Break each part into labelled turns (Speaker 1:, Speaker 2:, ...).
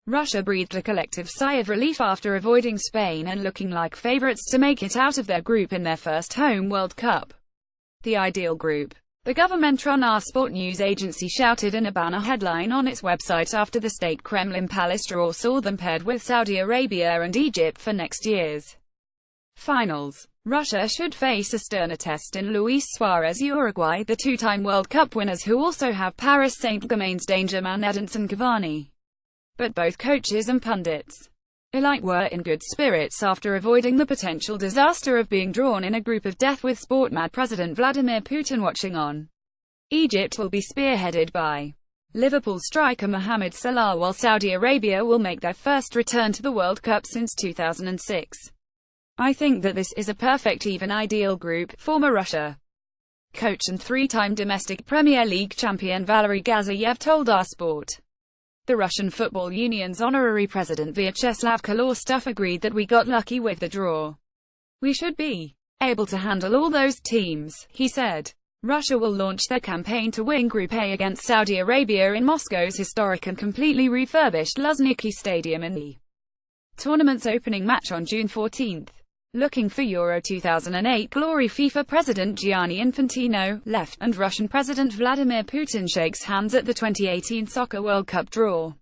Speaker 1: Russia breathed a collective sigh of relief after avoiding Spain and looking like favourites to make it out of their group in their first home World Cup. The ideal group. The government-run our sport news agency shouted in a banner headline on its website after the state Kremlin palace draw saw them paired with Saudi Arabia and Egypt for next year's finals. Russia should face a sterner test in Luis Suarez Uruguay, the two-time World Cup winners who also have Paris Saint-Germain's danger man Edinson Cavani. But both coaches and pundits alike were in good spirits after avoiding the potential disaster of being drawn in a group of death with sport-mad President Vladimir Putin watching on. Egypt will be spearheaded by Liverpool striker Mohamed Salah, while Saudi Arabia will make their first return to the World Cup since 2006. I think that this is a perfect even ideal group. Former Russia coach and three-time domestic Premier League champion Valery Gazayev told our sport. The Russian Football Union's honorary president Vyacheslav Kalorstov agreed that we got lucky with the draw. We should be able to handle all those teams, he said. Russia will launch their campaign to win Group A against Saudi Arabia in Moscow's historic and completely refurbished Luzhniki Stadium in the tournament's opening match on June 14. Looking for Euro 2008 glory, FIFA President Gianni Infantino left, and Russian President Vladimir Putin shakes hands at the 2018 Soccer World Cup draw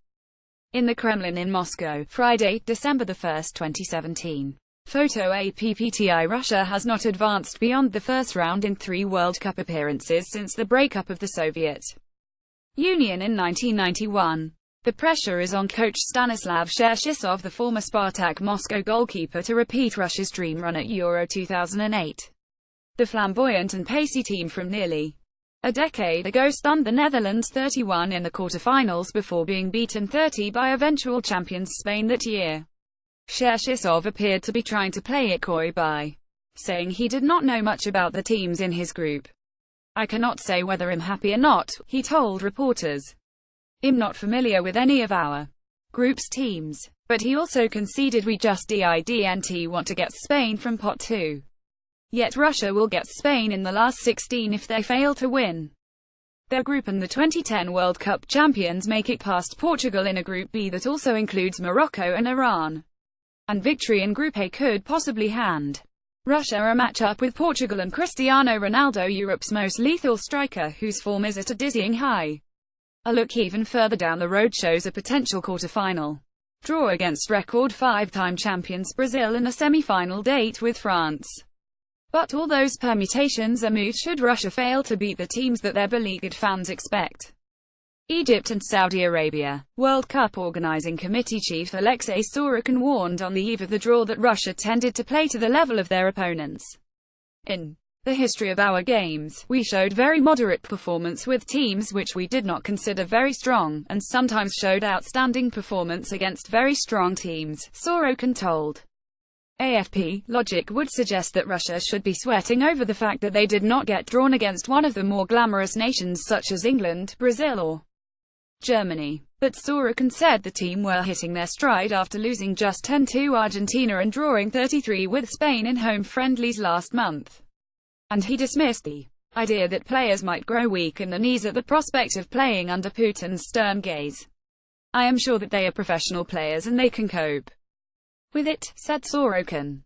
Speaker 1: in the Kremlin in Moscow, Friday, December 1, 2017. Photo APPTI. Russia has not advanced beyond the first round in 3 World Cup appearances since the breakup of the Soviet Union in 1991. The pressure is on coach Stanislav Cherchesov, the former Spartak Moscow goalkeeper, to repeat Russia's dream run at Euro 2008. The flamboyant and pacey team from nearly a decade ago stunned the Netherlands 31 in the quarter-finals before being beaten 30 by eventual champions Spain that year. Cherchesov appeared to be trying to play it coy by saying he did not know much about the teams in his group. "I cannot say whether I'm happy or not," he told reporters. "I'm not familiar with any of our group's teams." But he also conceded, "We just didn't want to get Spain from pot 2. Yet Russia will get Spain in the last 16 if they fail to win their group, and the 2010 World Cup champions make it past Portugal in a Group B that also includes Morocco and Iran. And victory in Group A could possibly hand Russia a match-up with Portugal and Cristiano Ronaldo, Europe's most lethal striker, whose form is at a dizzying high. A look even further down the road shows a potential quarter-final draw against record 5-time champions Brazil and a semi-final date with France. But all those permutations are moot should Russia fail to beat the teams that their beleaguered fans expect. Egypt and Saudi Arabia. World Cup Organizing Committee Chief Alexei Sorokin warned on the eve of the draw that Russia tended to play to the level of their opponents. "In the history of our games, we showed very moderate performance with teams which we did not consider very strong, and sometimes showed outstanding performance against very strong teams," Sorokin told AFP. Logic would suggest that Russia should be sweating over the fact that they did not get drawn against one of the more glamorous nations such as England, Brazil or Germany. But Sorokin said the team were hitting their stride after losing just 10 to Argentina and drawing 33 with Spain in home friendlies last month. And he dismissed the idea that players might grow weak in the knees at the prospect of playing under Putin's stern gaze. "I am sure that they are professional players and they can cope with it," said Sorokin.